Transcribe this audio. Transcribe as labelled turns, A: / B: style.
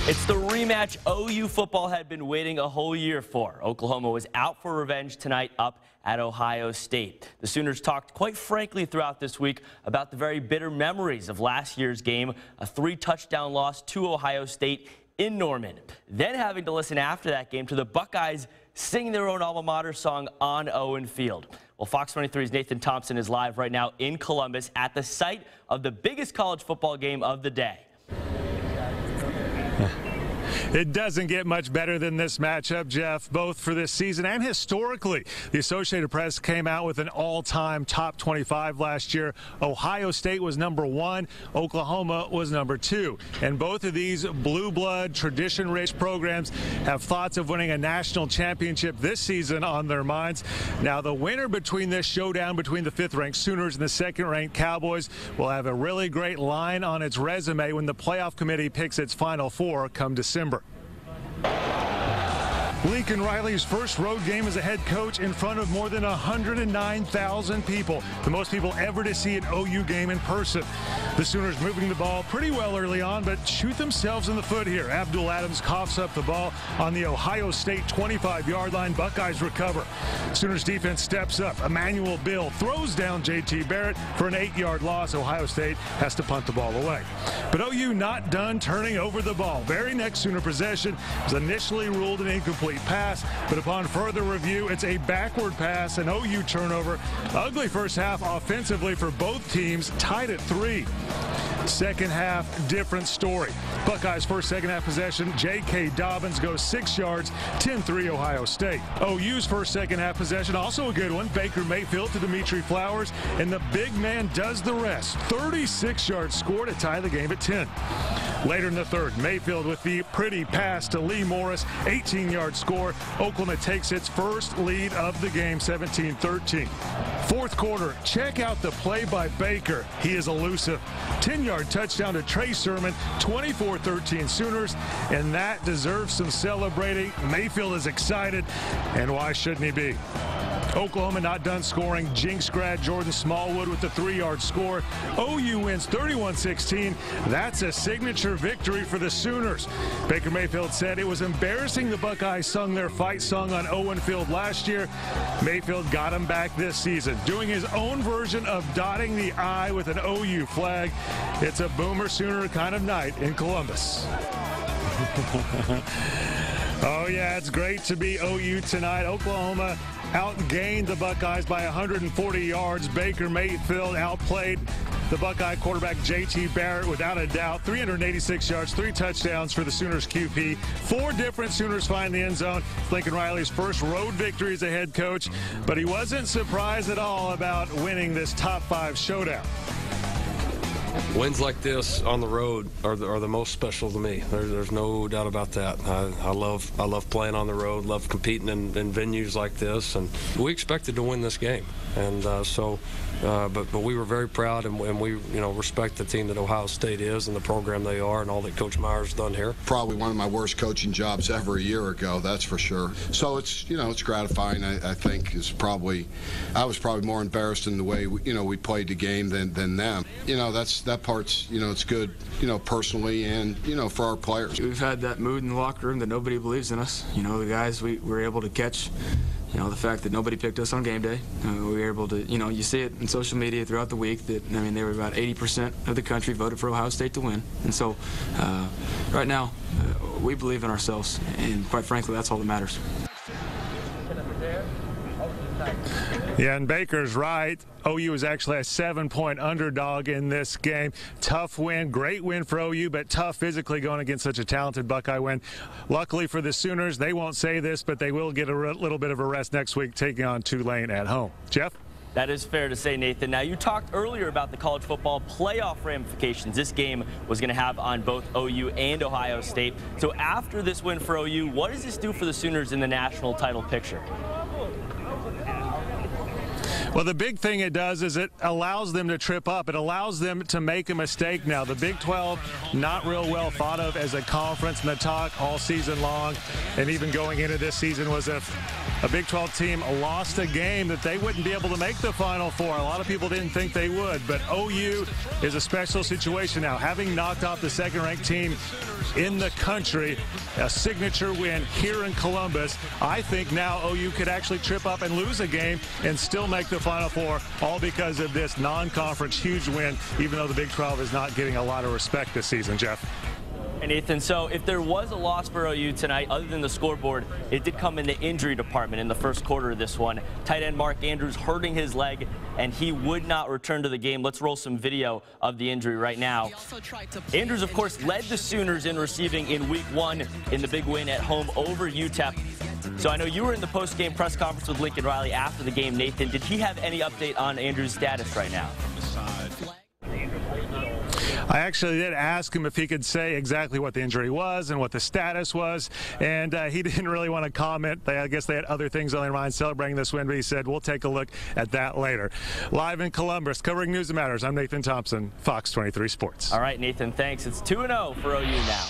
A: It's the rematch OU football had been waiting a whole year for. Oklahoma was out for revenge tonight up at Ohio State. The Sooners talked quite frankly throughout this week about the very bitter memories of last year's game, a 3-touchdown loss to Ohio State in Norman. Then having to listen after that game to the Buckeyes sing their own alma mater song on Owen Field. Well, Fox 23's Nathan Thompson is live right now in Columbus at the site of the biggest college football game of the day.
B: It doesn't get much better than this matchup, Jeff, both for this season and historically. The Associated Press came out with an all-time top 25 last year. Ohio State was #1. Oklahoma was #2. And both of these blue blood, tradition-rich programs have thoughts of winning a national championship this season on their minds. Now, the winner between this showdown between the 5th-ranked Sooners and the 2nd-ranked Cowboys will have a really great line on its resume when the playoff committee picks its Final Four come December. Lincoln Riley's first road game as a head coach in front of more than 109,000 people, the most people ever to see an OU game in person. The Sooners moving the ball pretty well early on, but shoot themselves in the foot here. Abdul Adams coughs up the ball on the Ohio State 25-yard line. Buckeyes recover. Sooners defense steps up. Emmanuel Bill throws down J.T. Barrett for an 8-yard loss. Ohio State has to punt the ball away. But OU not done turning over the ball. Very next Sooner possession was initially ruled an incomplete pass, but upon further review, it's a backward pass, an OU turnover. Ugly first half offensively for both teams, tied at 3. Second half, different story. Buckeyes first second half possession, J.K. Dobbins goes 6 yards, 10-3 Ohio State. OU's first second half possession, also a good one. Baker Mayfield to Dimitri Flowers, and the big man does the rest. 36-yard score to tie the game at 10. Later in the third, Mayfield with the pretty pass to Lee Morris, 18-yard score. Oklahoma takes its first lead of the game, 17-13. Fourth quarter, check out the play by Baker. He is elusive. 10-yard touchdown to Trey Sermon, 24-13 Sooners, and that deserves some celebrating. Mayfield is excited, and why shouldn't he be? Oklahoma not done scoring. Jinx grad Jordan Smallwood with the 3-yard score. OU wins 31-16. That's a signature victory for the Sooners. Baker Mayfield said it was embarrassing the Buckeyes sung their fight song on Owen Field last year. Mayfield got him back this season, doing his own version of dotting the I with an OU flag. It's a Boomer Sooner kind of night in Columbus. Oh, yeah, it's great to be OU tonight. Oklahoma outgained the Buckeyes by 140 yards. Baker Mayfield outplayed the Buckeye quarterback J.T. Barrett without a doubt. 386 yards, 3 touchdowns for the Sooners QP. 4 different Sooners find the end zone. Lincoln Riley's first road victory as a head coach, but he wasn't surprised at all about winning this top 5 showdown.
C: Wins like this on the road are the most special to me. There's no doubt about that. I love playing on the road, love competing in venues like this, and we expected to win this game. And but we were very proud, and we respect the team that Ohio State is and the program they are and all that Coach Meyer's done here.
D: Probably one of my worst coaching jobs ever a year ago, that's for sure. So it's it's gratifying. I think I was probably more embarrassed in the way we played the game than them. That part's it's good personally and for our players.
E: We've had that mood in the locker room that nobody believes in us. The guys we were able to catch. The fact that nobody picked us on game day. We were able to, you see it in social media throughout the week that, they were about 80% of the country voted for Ohio State to win. And so, right now, we believe in ourselves, and quite frankly, that's all that matters.
B: Yeah, and Baker's right. OU is actually a 7-point underdog in this game. Tough win, great win for OU, but tough physically going against such a talented Buckeye win. Luckily for the Sooners, they won't say this, but they will get a little bit of a rest next week, taking on Tulane at home. Jeff?
A: That is fair to say, Nathan. Now, you talked earlier about the college football playoff ramifications this game was going to have on both OU and Ohio State. So after this win for OU, what does this do for the Sooners in the national title picture?
B: Well, the big thing it does is it allows them to trip up. It allows them to make a mistake now. The Big 12, not real well thought of as a conference, and the talk all season long, and even going into this season was if a Big 12 team lost a game that they wouldn't be able to make the Final Four. A lot of people didn't think they would, but OU is a special situation now. Having knocked off the second-ranked team in the country, a signature win here in Columbus, I think now OU could actually trip up and lose a game and still make the Final Four, all because of this non-conference huge win, even though the Big 12 is not getting a lot of respect this season, Jeff.
A: And Nathan, so if there was a loss for OU tonight, other than the scoreboard, it did come in the injury department in the first quarter of this one. Tight end Mark Andrews hurting his leg, and he would not return to the game. Let's roll some video of the injury right now. Andrews, of course, led the Sooners in receiving in Week 1 in the big win at home over UTEP. So I know you were in the post-game press conference with Lincoln Riley after the game, Nathan. Did he have any update on Andrews' status right now?
B: I actually did ask him if he could say exactly what the injury was and what the status was, and he didn't really want to comment. I guess they had other things on their mind celebrating this win, but he said, we'll take a look at that later. Live in Columbus, covering News That Matters, I'm Nathan Thompson, Fox 23 Sports.
A: All right, Nathan, thanks. It's 2-0 for OU now.